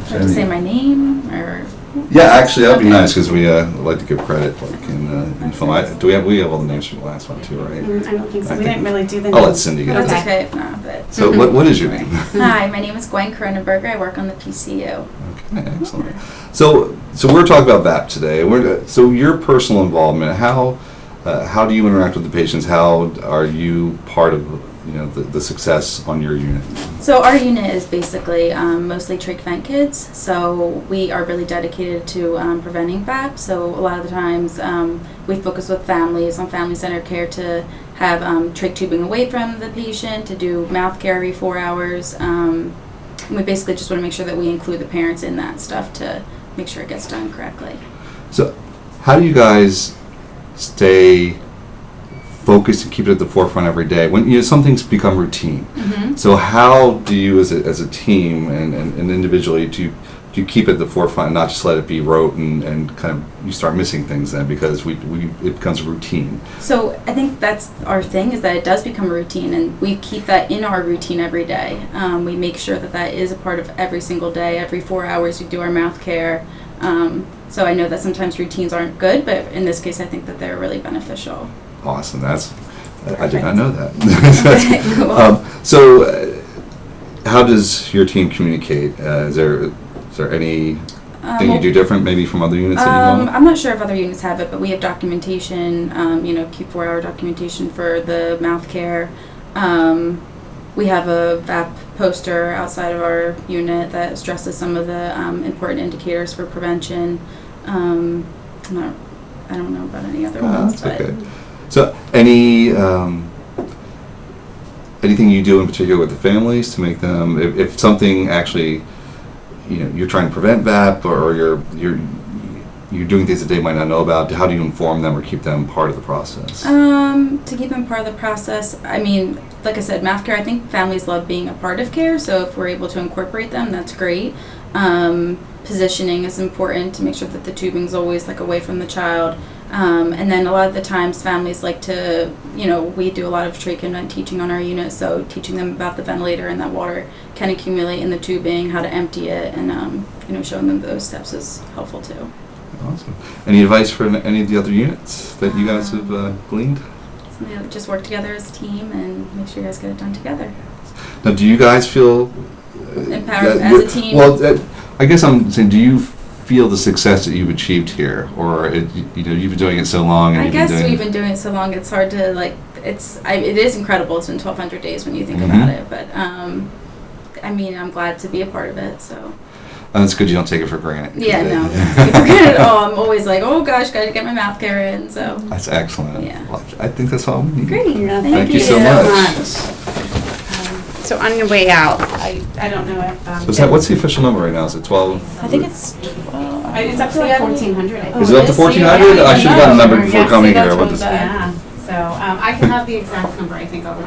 Should I say my name or? Yeah, actually, that'd be nice because we like to give credit, like in film. We have all the names from the last one too, right? I don't think so. We didn't really do the I'll let names. Cindy get That's it. okay if not, but. So what is your name? Hi, my name is Gwen Cronenberger. I work on the PCU. Okay, excellent. So we're talking about VAP today. So your personal involvement, how do you interact with the patients? How are you part of the success on your unit? So our unit is basically mostly trach vent kids. So we are really dedicated to preventing VAP. So a lot of the times we focus with families on family-centered care to have trach tubing away from the patient, to do mouth care every 4 hours. And we basically just want to make sure that we include the parents in that stuff to make sure it gets done correctly. So how do you guys stay focused and keep it at the forefront every day when some things become routine? Mm-hmm. So how do you as a team and individually do you keep it at the forefront and not just let it be rote and kind of you start missing things then because it becomes routine? So I think that's our thing, is that it does become a routine, and we keep that in our routine every day. We make sure that is a part of every single day. Every 4 hours we do our mouth care. So I know that sometimes routines aren't good, but in this case I think that they're really beneficial. Awesome. I did not know that. Cool. So how does your team communicate? Is there anything you do different maybe from other units that you know of? I'm not sure if other units have it, but we have documentation, keep 4-hour documentation for the mouth care. We have a VAP poster outside of our unit that stresses some of the important indicators for prevention. I don't know about any other ones. That's okay. So anything you do in particular with the families to make them, if something actually, you're trying to prevent VAP or you're doing things that they might not know about, how do you inform them or keep them part of the process? To keep them part of the process, I mean, like I said, mouth care, I think families love being a part of care, so if we're able to incorporate them, that's great. Positioning is important to make sure that the tubing's always away from the child. And then a lot of the times families like to, we do a lot of trach and vent teaching on our unit, so teaching them about the ventilator and that water can accumulate in the tubing, how to empty it, and, showing them those steps is helpful too. Awesome. Any advice for any of the other units that you guys have gleaned? So just work together as a team and make sure you guys get it done together. Now, do you guys feel empowered as a team? Well, I guess I'm saying, do you feel the success that you've achieved here, or you've been doing it so long? And I guess we've been doing it so long. It's hard to it is incredible. It's been 1,200 days when you think about it, but I'm glad to be a part of it. So. That's good. You don't take it for granted. Yeah, no, I don't take it for granted at all. I'm always like, oh gosh, gotta get my mouth care in. So. That's excellent. Yeah. Well, I think that's all we need. Great. Yeah, Thank you so much. So on your way out, I don't know if... What's the official number right now? Is it 12? I think it's. it's up to 1,400. I think. Is it up to 1,400? I should have gotten a number before coming here. Yeah. So I can have the exact number, I think, over